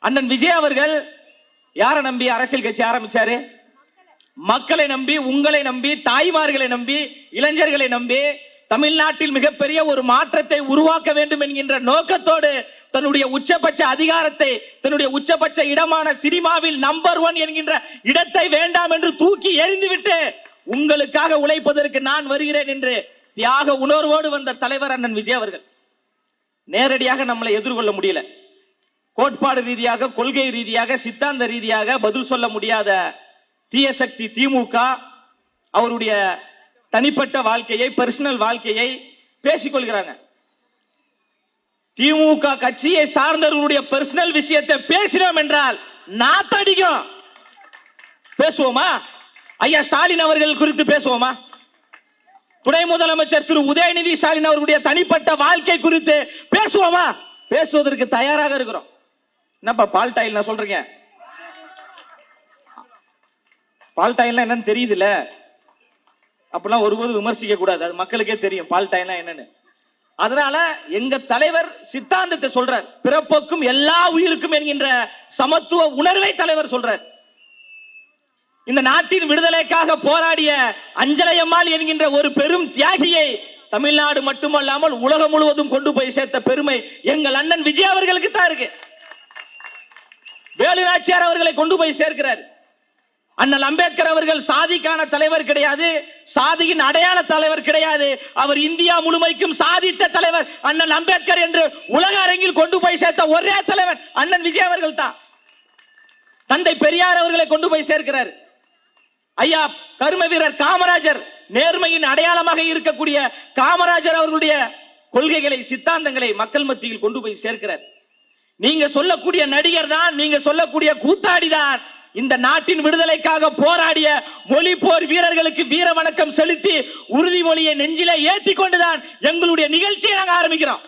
அண்ணன் விஜய் அவர்கள் யாரை நம்பி அரசியல் கட்சி ஆரம்பிச்சாரு? மக்களை நம்பி, உங்களை நம்பி, தாய்மார்களை நம்பி, இளைஞர்களை நம்பி தமிழ்நாட்டில் மிகப்பெரிய ஒரு மாற்றத்தை உருவாக்க வேண்டும் என்கின்ற நோக்கத்தோடு தன்னுடைய உச்சபட்ச அதிகாரத்தை, தன்னுடைய உச்சபட்ச இடமான சினிமாவில் நம்பர் 1 என்கின்ற இடத்தை வேண்டாம் என்று தூக்கி எறிந்துவிட்டு உங்களுக்காக உழைப்பதற்கு நான் வருகிறேன் என்று தியாக உணர்வோடு வந்த தலைவர் அண்ணன் விஜய் அவர்கள். நேரடியாக நம்மளை எதிர்கொள்ள முடியல. கோட்பாடு ரீதியாக, கொள்கை ரீதியாக, சித்தாந்த ரீதியாக பதில் சொல்ல முடியாத தீய சக்தி திமுக அவருடைய தனிப்பட்ட வாழ்க்கையை, பர்சனல் வாழ்க்கையை பேசிக் கொள்கிறாங்க. திமுக கட்சியை சார்ந்தவர்களுடைய பர்சனல் விஷயத்தை பேசினோம் என்றால் நாத்தடிக்கும். பேசுவோமா? ஐயா ஸ்டாலின் அவர்கள் குறித்து பேசுவோமா? துணை முதலமைச்சர் திரு உதயநிதி ஸ்டாலின் அவர்களுடைய தனிப்பட்ட வாழ்க்கை குறித்து பேசுவோமா? பேசுவதற்கு தயாராக இருக்கிறோம். என்னப்பா பால்டாயில் நான் சொல்றீங்க? பால்டாயில் என்னன்னு தெரியுதுல்ல? அப்படிலாம் ஒருபோது விமர்சிக்க கூடாது. அது மக்களுக்கே தெரியும் பால்டாயில் என்னன்னு. அதனால எங்க தலைவர் சித்தாந்தத்தை சொல்றார். பிறப்புக்கும் எல்லா உயிருக்கும் என்கின்ற சமத்துவ உணர்வை தலைவர் சொல்றார். இந்த நாட்டின் விடுதலைக்காக போராடிய அஞ்சலையம்மாள் என்கின்ற ஒரு பெரும் தியாகியை தமிழ்நாடு மட்டுமல்லாமல் உலகம் முழுவதும் கொண்டு போய் சேர்த்த பெருமை எங்கள் அண்ணன் விஜய் அவர்களுக்கு தான் இருக்கு. வேலு நாச்சியார் அவர்களை கொண்டு போய் சேர்க்கிறார். அண்ணல் அம்பேத்கர் அவர்கள் சாதிக்கான தலைவர் கிடையாது, சாதியின் அடையாள தலைவர் கிடையாது. அவர் இந்தியா முழுமைக்கும் சாதித்த தலைவர் அண்ணல் அம்பேத்கர் என்று உலக அரங்கில் கொண்டு போய் சேர்த்த ஒரே தலைவர் அண்ணன் விஜய் அவர்கள் தான். தந்தை பெரியார் அவர்களை கொண்டு போய் சேர்க்கிறார். ஐயா கர்ம வீரர் காமராஜர், நேர்மையின் அடையாளமாக இருக்கக்கூடிய காமராஜர் அவர்களுடைய கொள்கைகளை, சித்தாந்தங்களை மக்கள் மத்தியில் கொண்டு போய் சேர்க்கிறார். நீங்க சொல்லக்கூடிய நடிகர் தான், நீங்க சொல்லக்கூடிய கூத்தாடி தான் இந்த நாட்டின் விடுதலைக்காக போராடிய மொழி போர் வீரர்களுக்கு வீர வணக்கம் செலுத்தி உறுதிமொழியை நெஞ்சிலே ஏற்றி கொண்டுதான் எங்களுடைய நிகழ்ச்சியை நாங்கள் ஆரம்பிக்கிறோம்.